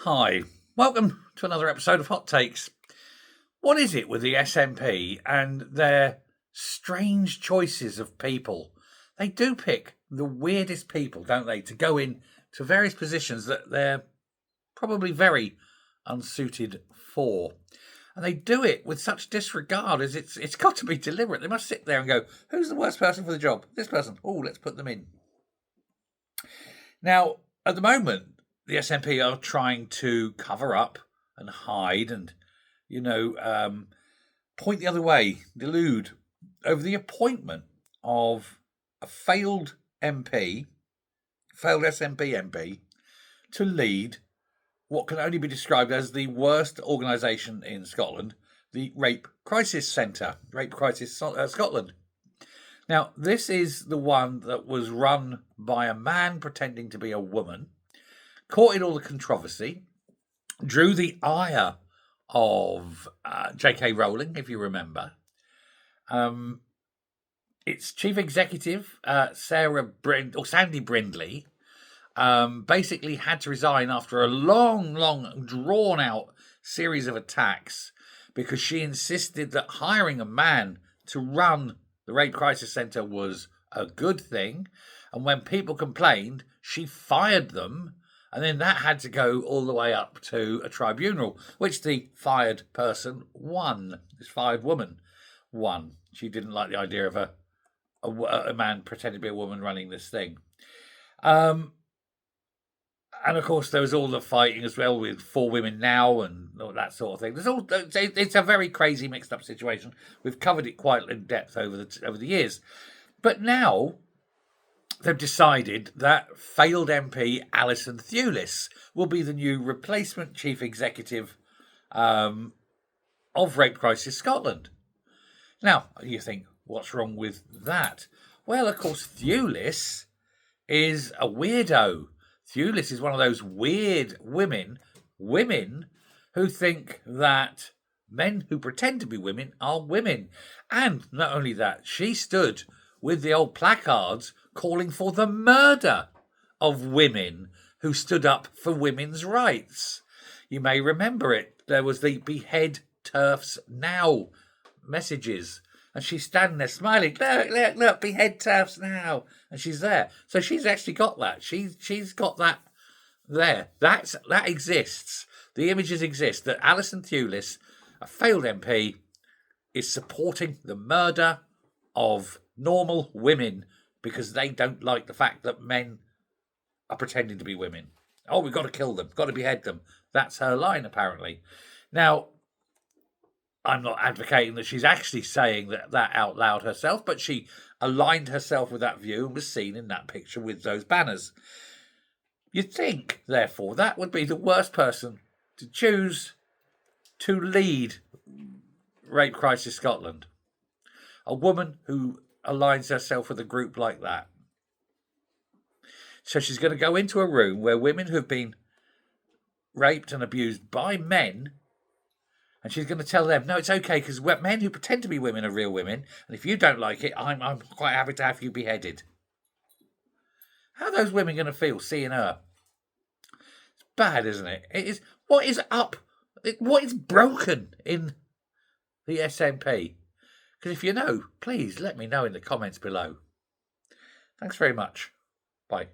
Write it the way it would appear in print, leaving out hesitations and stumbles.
Hi, welcome to another episode of Hot Takes. What is it with the SNP and their strange choices of people? They do pick the weirdest people, don't they, to go in to various positions that they're probably very unsuited for. And they do it with such disregard as it's got to be deliberate. They must sit there and go, who's the worst person for the job? This person. Oh, let's put them in. Now, at the moment, the SNP are trying to cover up and hide and, point the other way, delude over the appointment of a failed MP, failed SNP MP, to lead what can only be described as the worst organisation in Scotland, the Rape Crisis Centre, Rape Crisis Scotland. Now, this is the one that was run by a man pretending to be a woman, caught in all the controversy, drew the ire of J.K. Rowling, if you remember. Its chief executive, Sandy Brindley, basically had to resign after a long, drawn-out series of attacks because she insisted that hiring a man to run the Rape Crisis Centre was a good thing. And when people complained, she fired them. And then that had to go all the way up to a tribunal, which the fired person won. This fired woman won. She didn't like the idea of a man pretending to be a woman running this thing. And of course, there was all the fighting as well with For Women Now and all that sort of thing. It's a very crazy, mixed-up situation. We've covered it quite in depth over the years. But now they've decided that failed MP Alison Thewlis will be the new replacement chief executive of Rape Crisis Scotland. Now, you think, what's wrong with that? Well, of course, Thewlis is a weirdo. Thewlis is one of those weird women who think that men who pretend to be women are women. And not only that, she stood with the old placards calling for the murder of women who stood up for women's rights. You may remember it. There was the Behead TERFs Now messages. And she's standing there smiling. Look, behead TERFs now. And she's there. So she's actually got that. She's got that there. That exists. The images exist that Alison Thewlis, a failed MP, is supporting the murder of normal women because they don't like the fact that men are pretending to be women. Oh, we've got to kill them, got to behead them. That's her line, apparently. Now, I'm not advocating that she's actually saying that out loud herself, but she aligned herself with that view and was seen in that picture with those banners. You'd think, therefore, that would be the worst person to choose to lead Rape Crisis Scotland. A woman who aligns herself with a group like that. So she's going to go into a room where women who've been raped and abused by men, and she's going to tell them, no, it's okay, because men who pretend to be women are real women, and if you don't like it, I'm quite happy to have you beheaded. How are those women going to feel seeing her? It's bad, isn't it? It is. What is up? What is broken in the SNP? Because if you know, please let me know in the comments below. Thanks very much. Bye.